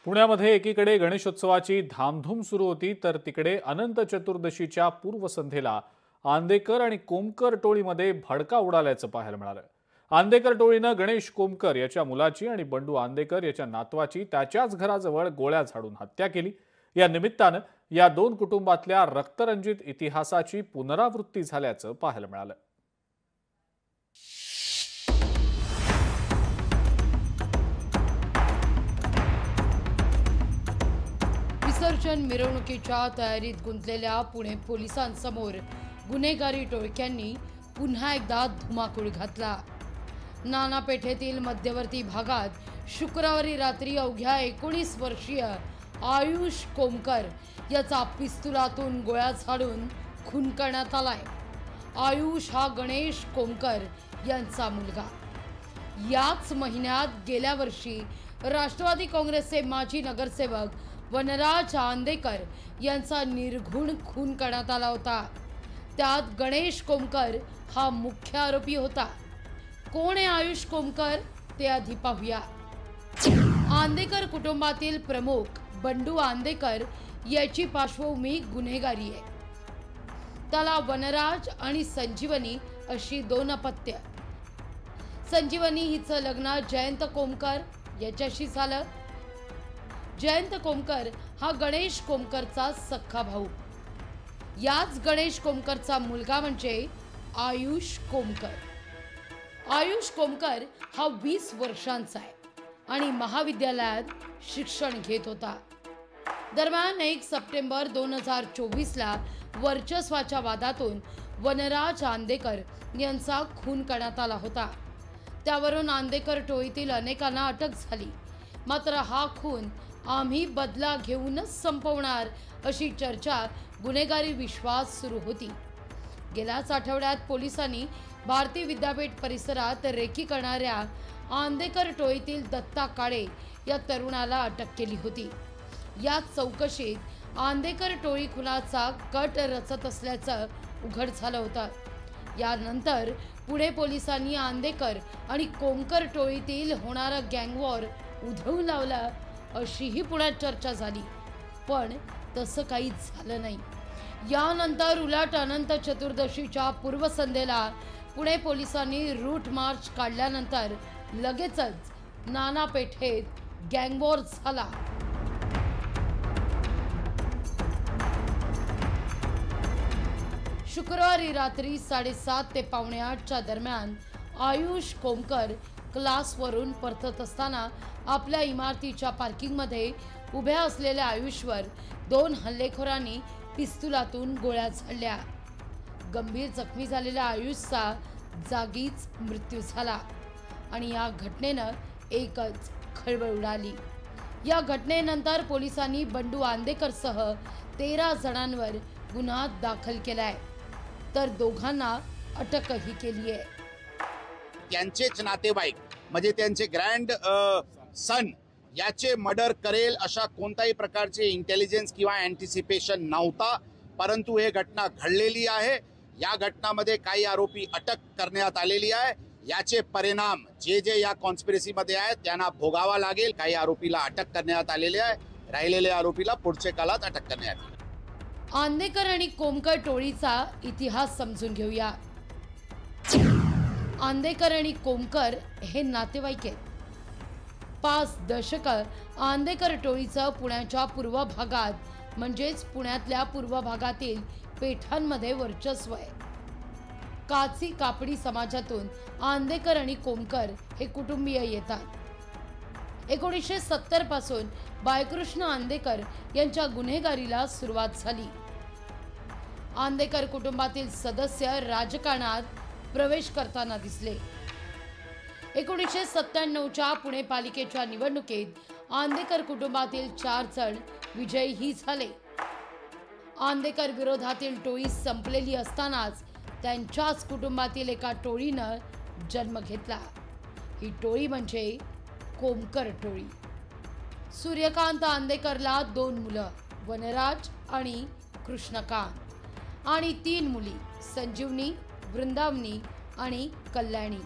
पुण्यामध्ये एकीकडे गणेशोत्सवाची धामधूम सुरू होती, तर तिकडे अनंत चतुर्दशीच्या पूर्वसंध्येला आंदेकर आणि कोमकर टोळीमध्ये भडका उडाल्याचं पाहायला मिळालं। आंदेकर टोळीनं गणेश कोमकर याच्या मुलाची आणि बंडू आंदेकर याच्या नातवाची त्याच्याच घराजवळ गोळ्या झाडून हत्या केली। या निमित्तानं या दोन कुटुंबातल्या रक्तरंजित इतिहासाची पुनरावृत्ती झाल्याचं पाहायला मिळालं। विसर्जन मिरवणुकीच्या तयारीत गुंतलेल्या पुणे पोलिसांसमोर गुन्हेगारी टोळक्यांनी पुन्हा एकदा धुमाकूळ घातला। नाना पेठेतील मध्यवर्ती भागात शुक्रवारी रात्री अवघ्या 19 वर्षीय आयुष कोमकर याचा पिस्तुलातून गोळ्या झाडून खून करण्यात आलाय। आयुष हा गणेश कोमकर यांचा मुलगा। याच महिन्यात गेल्या वर्षी राष्ट्रवादी काँग्रेसचे माजी नगरसेवक वनराज आंदेकर यांचा निर्घुण खून करण्यात आला होता। त्यात गणेश कोमकर हा मुख्य आरोपी होता। कोण आहे आयुष कोमकर ते आधी पाहूया। आंदेकर कुटुंबातील प्रमुख बंडू आंदेकर याची पार्श्वभूमी गुन्हेगारी आहे। त्याला वनराज आणि संजीवनी अशी दोन अपत्य। संजीवनी हिचं लग्न जयंत कोमकर याच्याशी झालं। जयंत कोमकर हा गणेश कोमकरचा सख्खा भाऊ। याच गणेश कोमकरचा मुलगा म्हणजे आयुष कोमकर। आयुष कोमकर हा 20 वर्षांचा आहे आणि महाविद्यालयात शिक्षण घेत होता। दरम्यान 1 सप्टेंबर 2024 ला वर्चस्वाच्या वादातून वनराज आंदेकर यांचा खून करण्यात आला होता। त्यावरून आंदेकर टोळीतील अनेकांना अटक झाली। मात्र हा खून आम्ही बदला घेऊनच संपवणार अशी चर्चा गुन्हेगारी विश्वास सुरू होती। गेल्याच आठवड्यात पोलिसांनी भारतीय विद्यापीठ परिसरात रेकी करणाऱ्या आंदेकर टोळीतील दत्ता काळे या तरुणाला अटक केली होती। या चौकशीत आंदेकर टोळी खुनाचा कट रचत असल्याचं उघड झालं होतं। यानंतर पुणे पोलिसांनी आंदेकर आणि कोमकर टोळीतील होणारा गँगवॉर उधळून लावला अशीही पुण्यात चर्चा झाली, पण तसं काहीच झालं नाही। यानंतर उलट अनंत चतुर्दशीच्या पूर्वसंध्येला पुणे पोलिसांनी रूट मार्च काढल्यानंतर लगेचच नाना पेठेत गँगवॉर झाला। शुक्रवारी रात्री 7:30 ते 7:45च्या दरम्यान आयुष कोमकर क्लासवरून परतत असताना आपल्या इमारतीच्या पार्किंगमध्ये उभ्या असलेल्या आयुषवर 2 हल्लेखोरांनी पिस्तुलातून गोळ्या झाडल्या। गंभीर जखमी झालेल्या आयुषचा जागीच मृत्यू झाला आणि या घटनेनं एकच खळबळ उडाली। या घटनेनंतर पोलिसांनी बंडू आंदेकरसह 13 जणांवर गुन्हा दाखल केलाय, तर दोघांना अटकही केली आहे। त्यांचेच नातेवाईक म्हणजे त्यांचे ग्रँड सन याचे मर्डर करेल अशा कोणत्याही प्रकारचे इंटेलिजन्स किंवा अँटिसिपेशन नव्हता, परंतु हे घटना घडलेली आहे। या घटनामध्ये काही आरोपी अटक करण्यात आलेली आहे। याचे परिणाम जे जे या कॉन्स्पिरसीमध्ये आहेत त्यांना भोगावा लागेल। काही आरोपीला अटक करण्यात आलेली आहे, राहिलेल्या आरोपीला पुढच्या काळात अटक करण्यात येईल। आंदेकर आणि कोमकर टोळीचा इतिहास समजून घेऊया। आंदेकर आणि कोमकर हे नातेवाईक आहेत। 5 दशकं आंदेकर टोळीचं पुण्याच्या पूर्व भागात म्हणजेच पुण्यातल्या पूर्व भागातील पेठांमध्ये वर्चस्व आहे। काची कापडी समाजातून आंदेकर आणि कोमकर हे कुटुंबीय येतात। 1970 पासून बाळकृष्ण आंदेकर यांच्या गुन्हेगारीला सुरुवात झाली। आंदेकर कुटुंबातील सदस्य राजकारणात प्रवेश करताना दिसले। 1997च्या पुणे पालिकेच्या निवडणुकीत आंदेकर कुटुंबातील 4 जण विजयी झाले। आंदेकर विरोधातील टोळी संपलेली असतानाच त्यांच्याच कुटुंबातील एका टोळीनं जन्म घेतला। ही टोळी म्हणजे कोमकर टोळी। सूर्यकांत आंदेकरला 2 मुलं, वनराज आणि कृष्णकांत, आणि 3 मुली, संजीवनी, वृंदावनी आणि कल्याणी।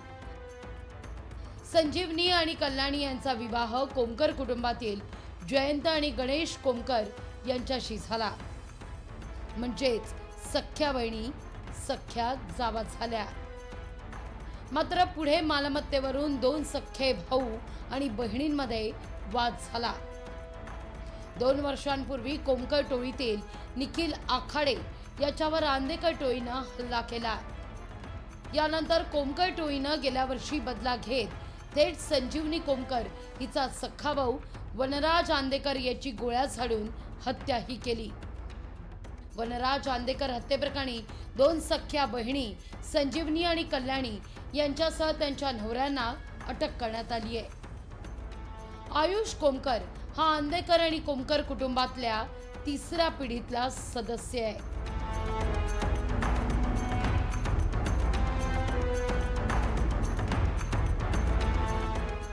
संजीवनी आणि कल्याणी यांचा विवाह कोमकर कुटुंबातील जयंत आणि गणेश कोमकर यांच्याशी झाला। म्हणजेच सख्या बहिणी सख्या जावा झाल्या। मात्र पुढे मालमत्तेवरून दोन सख्खे भाऊ आणि बहिणींमध्ये वाद झाला। 2 वर्षांपूर्वी कोमकर टोळीतील निखिल आखाडे याच्यावर आंदेकर टोळीनं हल्ला केला। यानंतर कोमकर टोळीनं गेल्या वर्षी बदला घेत थेट संजीवनी कोमकर हिचा सख्खा भाऊ वनराज आंदेकर याची गोळ्या झाडून हत्याही केली। वनराज आंदेकर हत्येप्रकरणी 2 सख्या बहिणी संजीवनी आणि कल्याणी यांच्यासह त्यांच्या नवऱ्यांना अटक करण्यात आली आहे। आयुष कोमकर हा आंदेकर आणि कोमकर कुटुंबातल्या 3ऱ्या पिढीतला सदस्य आहे।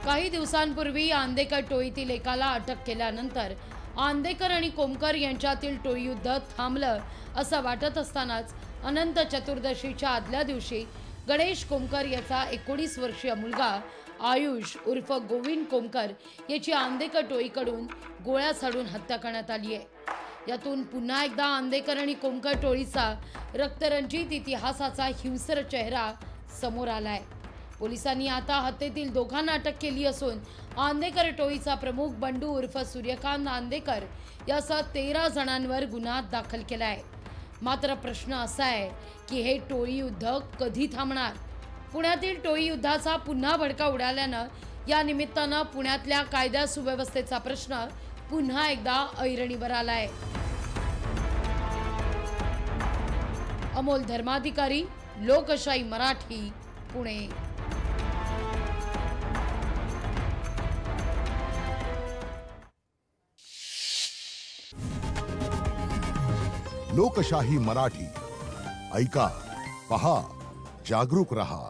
काही दिवसांपूर्वी आंदेकर टोळीतील एकाला अटक केल्यानंतर आंदेकर आणि कोमकर यांच्यातील टोळीयुद्ध थांबलं असं वाटत असतानाच अनंत चतुर्दशीच्या आदल्या दिवशी गणेश कोमकर याचा 19 वर्षीय मुलगा आयुष उर्फ गोविंद कोमकर याची आंदेकर टोळीकडून गोळ्या झाडून हत्या करण्यात आली आहे। यातून पुन्हा एकदा आंदेकर आणि कोमकर टोळीचा रक्तरंजित इतिहासाचा हिंसर चेहरा समोर आलाय। पोलिसांनी आता हत्येतील दोघांना अटक केली असून आंदेकर टोळीचा प्रमुख बंडू उर्फ सूर्यकांत आंदेकर यासह 13 जणांवर गुन्हा दाखल केलाय। मात्र प्रश्न असा आहे की हे टोळी युद्ध कधी थांबणार? पुण्यातील टोळी युद्धाचा पुन्हा भडका उडाल्यानं या निमित्तानं पुण्यातल्या कायदा सुव्यवस्थेचा प्रश्न पुन्हा एकदा ऐरणीवर आलाय। अमोल धर्माधिकारी, लोकशाही मराठी, पुणे। लोकशाही मराठी ऐका, पहा, जागरूक रहा।